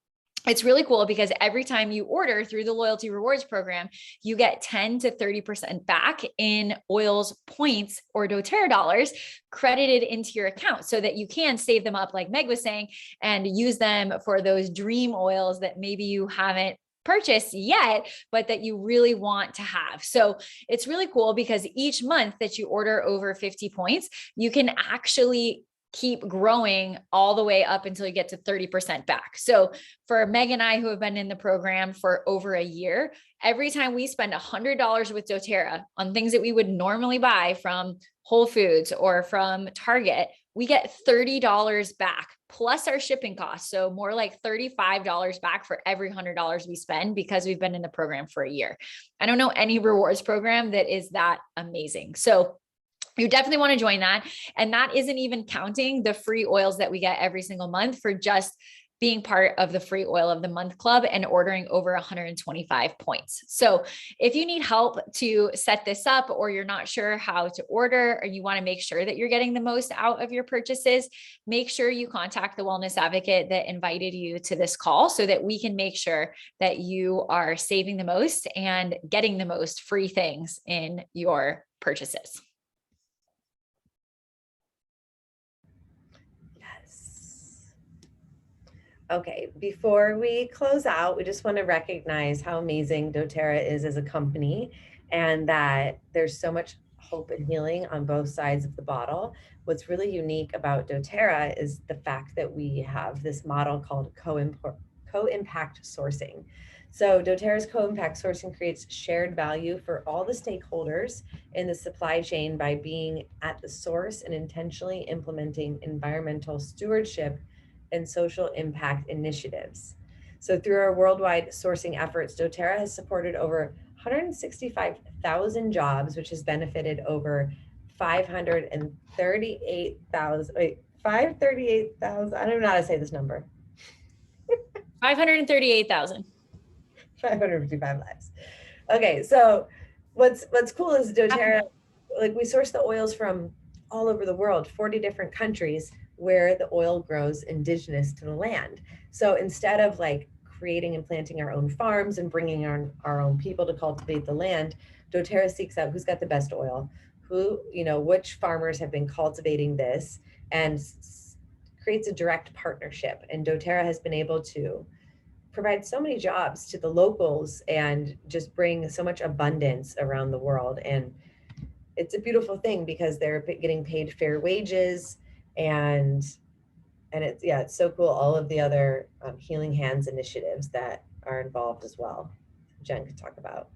it's really cool because every time you order through the loyalty rewards program, you get 10 to 30% back in oils points or doTERRA dollars credited into your account so that you can save them up, like Meg was saying, and use them for those dream oils that maybe you haven't purchased yet, but that you really want to have. So it's really cool because each month that you order over 50 points, you can actually keep growing all the way up until you get to 30% back. So for Meg and I, who have been in the program for over a year, every time we spend $100 with doTERRA on things that we would normally buy from Whole Foods or from Target, we get $30 back plus our shipping costs. So more like $35 back for every $100 we spend because we've been in the program for a year. I don't know any rewards program that is that amazing. So you definitely want to join that. And that isn't even counting the free oils that we get every single month for just being part of the free oil of the month club and ordering over 125 points. So if you need help to set this up, or you're not sure how to order, or you want to make sure that you're getting the most out of your purchases, make sure you contact the wellness advocate that invited you to this call so that we can make sure that you are saving the most and getting the most free things in your purchases. Okay, before we close out, we just want to recognize how amazing doTERRA is as a company, and that there's so much hope and healing on both sides of the bottle. What's really unique about doTERRA is the fact that we have this model called CoImpact Sourcing. So doTERRA's CoImpact Sourcing creates shared value for all the stakeholders in the supply chain by being at the source and intentionally implementing environmental stewardship and social impact initiatives. So through our worldwide sourcing efforts, doTERRA has supported over 165,000 jobs, which has benefited over 538,000, I don't even know how to say this number. 538,000. 555 lives. Okay, so what's cool is doTERRA, like we source the oils from all over the world, 40 different countries, where the oil grows indigenous to the land. So instead of like creating and planting our own farms and bringing our own people to cultivate the land, doTERRA seeks out who's got the best oil, which farmers have been cultivating this, and creates a direct partnership. And doTERRA has been able to provide so many jobs to the locals and just bring so much abundance around the world. And it's a beautiful thing because they're getting paid fair wages, and it's, yeah, it's so cool. All of the other Healing Hands initiatives that are involved as well. Jen could talk about all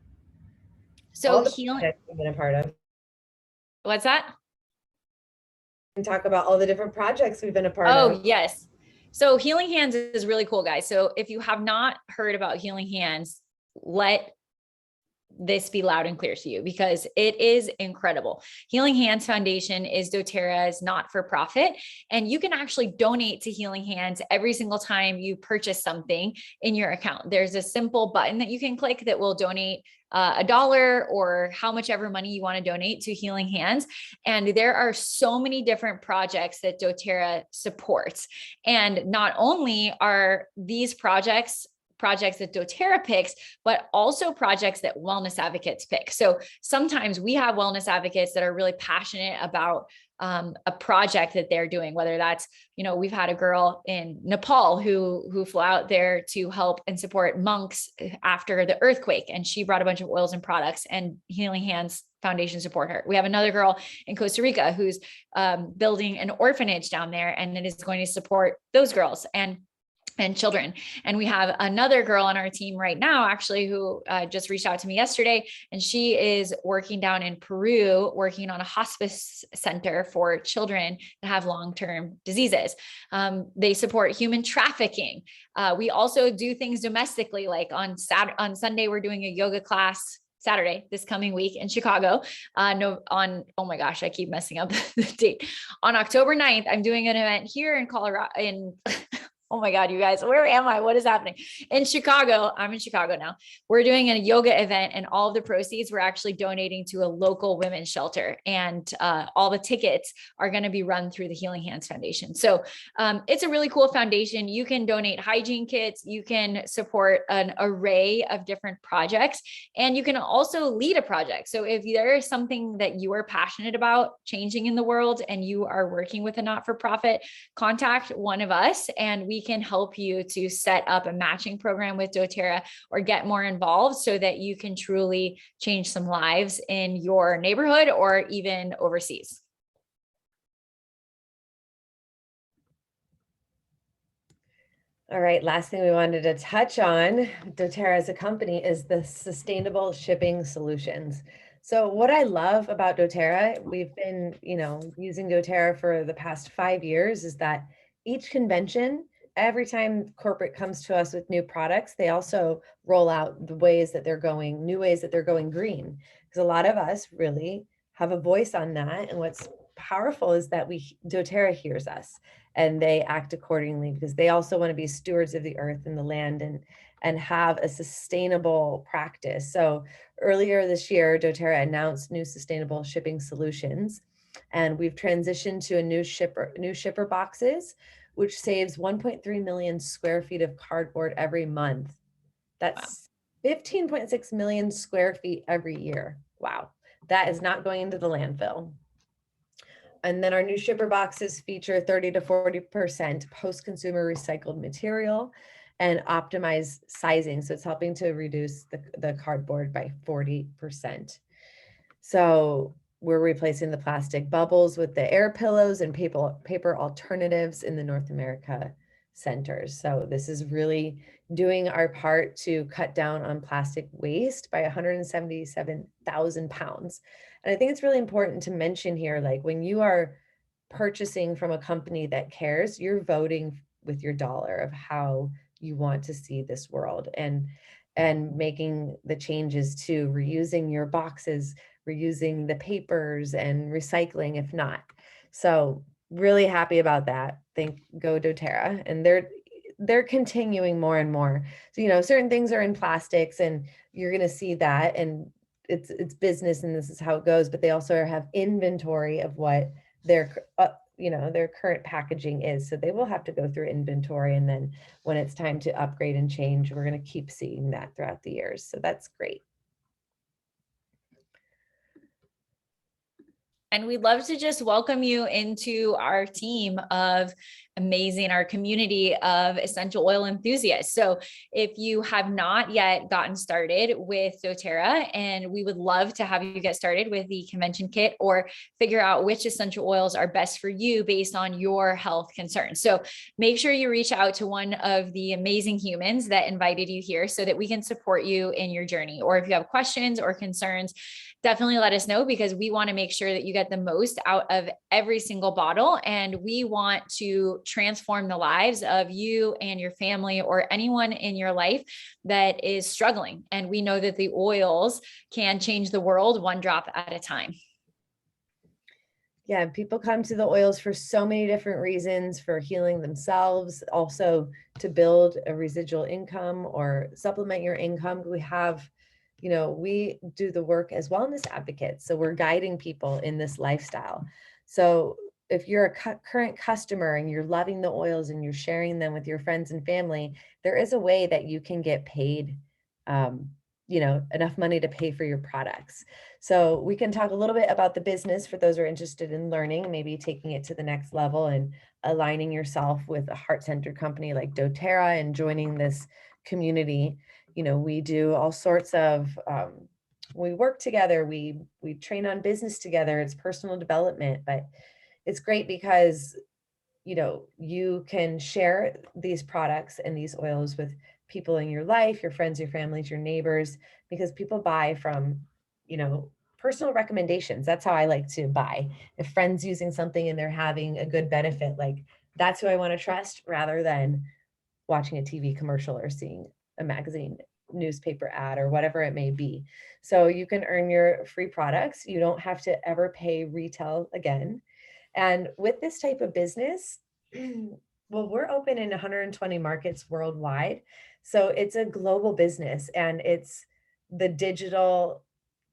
So the healing, projects we've been a part of. what's that? And talk about all the different projects we've been a part Oh, of. yes. So Healing Hands is really cool, guys. So if you have not heard about Healing Hands, let this be loud and clear to you because it is incredible. Healing Hands Foundation is doTERRA's not-for-profit, and you can actually donate to Healing Hands every single time you purchase something in your account. There's a simple button that you can click that will donate $1 or how much ever money you want to donate to Healing Hands. And there are so many different projects that doTERRA supports. And not only are these projects that doTERRA picks, but also projects that wellness advocates pick. So sometimes we have wellness advocates that are really passionate about a project that they're doing, whether that's, we've had a girl in Nepal who flew out there to help and support monks after the earthquake. And she brought a bunch of oils and products, and Healing Hands Foundation support her. We have another girl in Costa Rica who's building an orphanage down there, and it is going to support those girls and children. And we have another girl on our team right now, actually, who just reached out to me yesterday, and she is working down in Peru, working on a hospice center for children that have long-term diseases. They support human trafficking. We also do things domestically, like on Sunday, we're doing a yoga class. Saturday, this coming week in Chicago. Oh my gosh, I keep messing up the date. On October 9th, I'm doing an event here in Colorado, oh my God, you guys, where am I? What is happening? In Chicago, I'm in Chicago now. We're doing a yoga event, and all of the proceeds we're actually donating to a local women's shelter. And all the tickets are going to be run through the Healing Hands Foundation. So it's a really cool foundation. You can donate hygiene kits. You can support an array of different projects, and you can also lead a project. So if there is something that you are passionate about changing in the world and you are working with a not-for-profit, contact one of us, and we can help you to set up a matching program with doTERRA or get more involved so that you can truly change some lives in your neighborhood or even overseas. All right, last thing we wanted to touch on, doTERRA as a company, is the sustainable shipping solutions. So what I love about doTERRA, we've been, using doTERRA for the past 5 years, is that each convention, every time corporate comes to us with new products, they also roll out the ways that they're going, new ways that they're going green. Because a lot of us really have a voice on that. And what's powerful is that doTERRA hears us and they act accordingly, because they also want to be stewards of the earth and the land and have a sustainable practice. So earlier this year, doTERRA announced new sustainable shipping solutions, and we've transitioned to new shipper boxes, which saves 1.3 million square feet of cardboard every month. That's 15.6 million square feet every year. Wow. That is not going into the landfill. And then our new shipper boxes feature 30 to 40% post-consumer recycled material and optimized sizing. So it's helping to reduce the cardboard by 40%. So we're replacing the plastic bubbles with the air pillows and paper alternatives in the North America centers. So this is really doing our part to cut down on plastic waste by 177,000 pounds. And I think it's really important to mention here, like when you are purchasing from a company that cares, you're voting with your dollar of how you want to see this world, and making the changes to reusing your boxes, reusing the papers, and recycling if not. So really happy about that. Go doTERRA. And they're continuing more and more. So, certain things are in plastics, and you're going to see that, and it's business, and this is how it goes, but they also have inventory of what their current packaging is. So they will have to go through inventory. And then when it's time to upgrade and change, we're going to keep seeing that throughout the years. So that's great. And we'd love to just welcome you into our team of our community of essential oil enthusiasts. So if you have not yet gotten started with doTERRA, and we would love to have you get started with the convention kit or figure out which essential oils are best for you based on your health concerns. So make sure you reach out to one of the amazing humans that invited you here so that we can support you in your journey. Or if you have questions or concerns, definitely let us know, because we want to make sure that you get the most out of every single bottle. And we want to transform the lives of you and your family or anyone in your life that is struggling. And we know that the oils can change the world one drop at a time. Yeah, people come to the oils for so many different reasons, for healing themselves, also to build a residual income or supplement your income. We have, we do the work as wellness advocates. So we're guiding people in this lifestyle. So if you're a current customer and you're loving the oils and you're sharing them with your friends and family, there is a way that you can get paid, enough money to pay for your products. So we can talk a little bit about the business for those who are interested in learning, maybe taking it to the next level and aligning yourself with a heart-centered company like doTERRA and joining this community. We do all sorts of, we work together, we train on business together. It's personal development, but it's great because, you can share these products and these oils with people in your life, your friends, your families, your neighbors, because people buy from, personal recommendations. That's how I like to buy. If friends using something and they're having a good benefit, like that's who I want to trust rather than watching a TV commercial or seeing a magazine newspaper ad or whatever it may be. So you can earn your free products. You don't have to ever pay retail again. And with this type of business, well, we're open in 120 markets worldwide. So it's a global business and it's the digital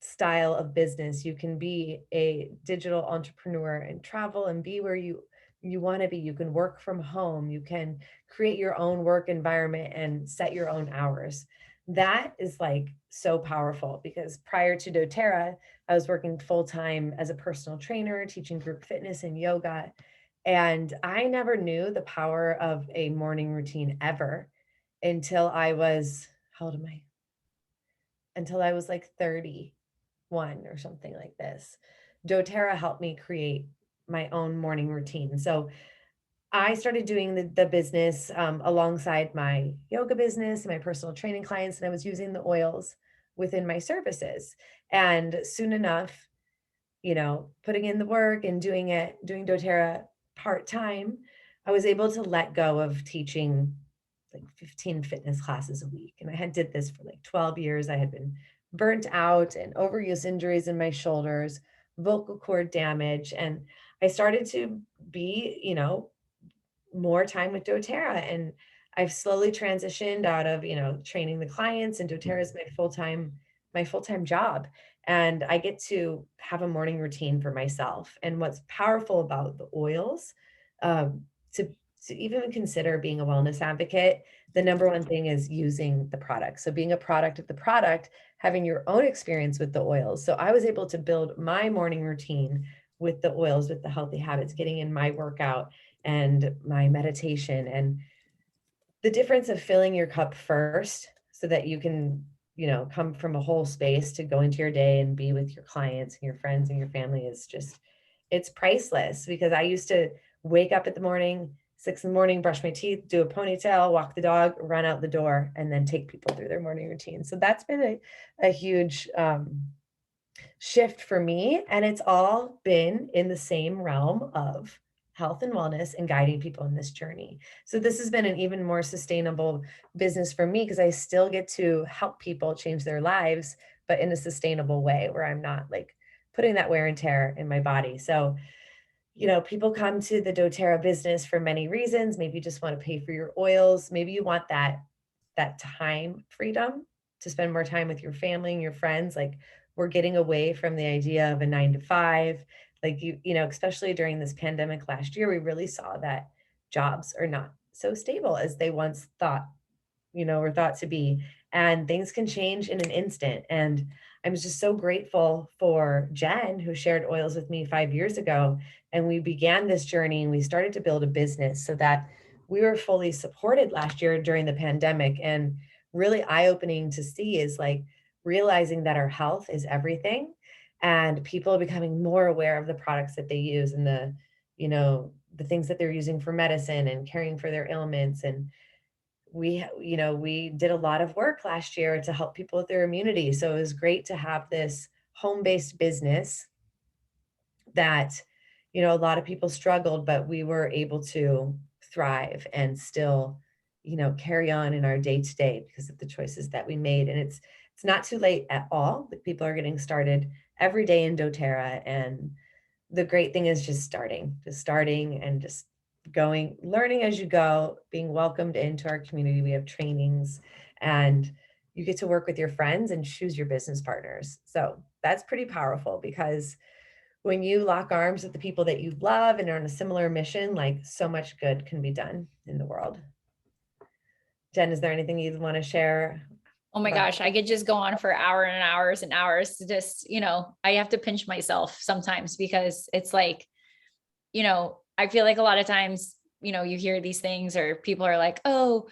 style of business. You can be a digital entrepreneur and travel and be where you want to be. You can work from home. You can create your own work environment and set your own hours. That is like so powerful, because prior to doTERRA, I was working full-time as a personal trainer, teaching group fitness and yoga. And I never knew the power of a morning routine ever until I was, how old am I? Until I was like 31 or something like this. doTERRA helped me create my own morning routine. So I started doing the business alongside my yoga business and my personal training clients, and I was using the oils within my services. And soon enough, putting in the work and doing doTERRA part-time, I was able to let go of teaching like 15 fitness classes a week. And I had did this for like 12 years. I had been burnt out and overuse injuries in my shoulders, vocal cord damage. And I started to be, more time with doTERRA. And I've slowly transitioned out of, training the clients, and doTERRA is my full-time job. And I get to have a morning routine for myself. And what's powerful about the oils, to even consider being a wellness advocate, the number one thing is using the product. So being a product of the product, having your own experience with the oils. So I was able to build my morning routine with the oils, with the healthy habits, getting in my workout and my meditation, and the difference of filling your cup first so that you can, come from a whole space to go into your day and be with your clients and your friends and your family is just, it's priceless. Because I used to wake up at the morning, 6 in the morning, brush my teeth, do a ponytail, walk the dog, run out the door, and then take people through their morning routine. So that's been a huge shift for me. And it's all been in the same realm of health and wellness and guiding people in this journey. So this has been an even more sustainable business for me, because I still get to help people change their lives, but in a sustainable way where I'm not like putting that wear and tear in my body. So, people come to the doTERRA business for many reasons. Maybe you just want to pay for your oils. Maybe you want that time freedom to spend more time with your family and your friends. Like, we're getting away from the idea of a 9 to 5. Like especially during this pandemic last year, we really saw that jobs are not so stable as they once thought, were thought to be. and things can change in an instant. And I'm just so grateful for Jen, who shared oils with me 5 years ago. And we began this journey and we started to build a business so that we were fully supported last year during the pandemic. And really eye-opening to see is like realizing that our health is everything, and people are becoming more aware of the products that they use and the things that they're using for medicine and caring for their ailments. And we did a lot of work last year to help people with their immunity. So it was great to have this home-based business that, a lot of people struggled, but we were able to thrive and still, carry on in our day to day because of the choices that we made. And it's not too late at all. People are getting started every day in doTERRA. And the great thing is just starting and just going, learning as you go, being welcomed into our community. We have trainings and you get to work with your friends and choose your business partners. So that's pretty powerful, because when you lock arms with the people that you love and are on a similar mission, like, so much good can be done in the world. Jen, is there anything you'd want to share? Oh my gosh, I could just go on for hours and hours and hours to just, I have to pinch myself sometimes, because it's like, I feel like a lot of times, you hear these things or people are like, oh,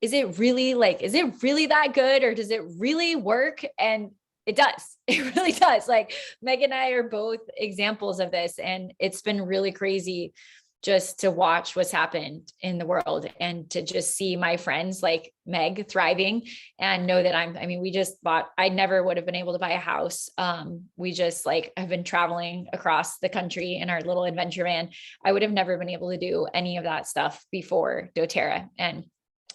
is it really that good? Or does it really work? And it does. It really does. Like, Meg and I are both examples of this. And it's been really crazy just to watch what's happened in the world and to just see my friends like Meg thriving and know that we just bought, I never would have been able to buy a house. We just have been traveling across the country in our little adventure van. I would have never been able to do any of that stuff before doTERRA. And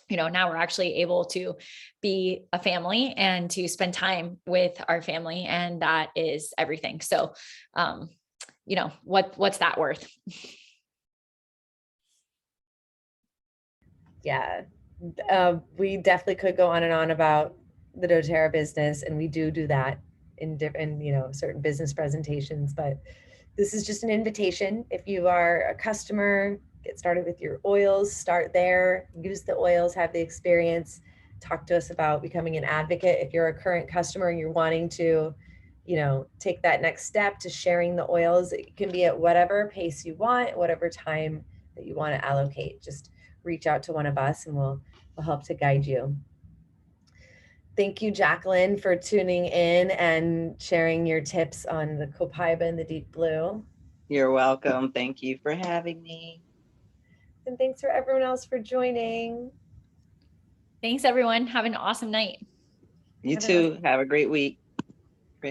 now we're actually able to be a family and to spend time with our family. And that is everything. So, what's that worth? Yeah, we definitely could go on and on about the doTERRA business, and we do that in different, certain business presentations. But this is just an invitation. If you are a customer, get started with your oils, start there, use the oils, have the experience, talk to us about becoming an advocate. If you're a current customer and you're wanting to, take that next step to sharing the oils, it can be at whatever pace you want, whatever time that you want to allocate. Just reach out to one of us and we'll help to guide you. Thank you, Jacqueline, for tuning in and sharing your tips on the copaiba and the deep blue. You're welcome. Thank you for having me. And thanks for everyone else for joining. Thanks, everyone. Have an awesome night. You too. Have a great week.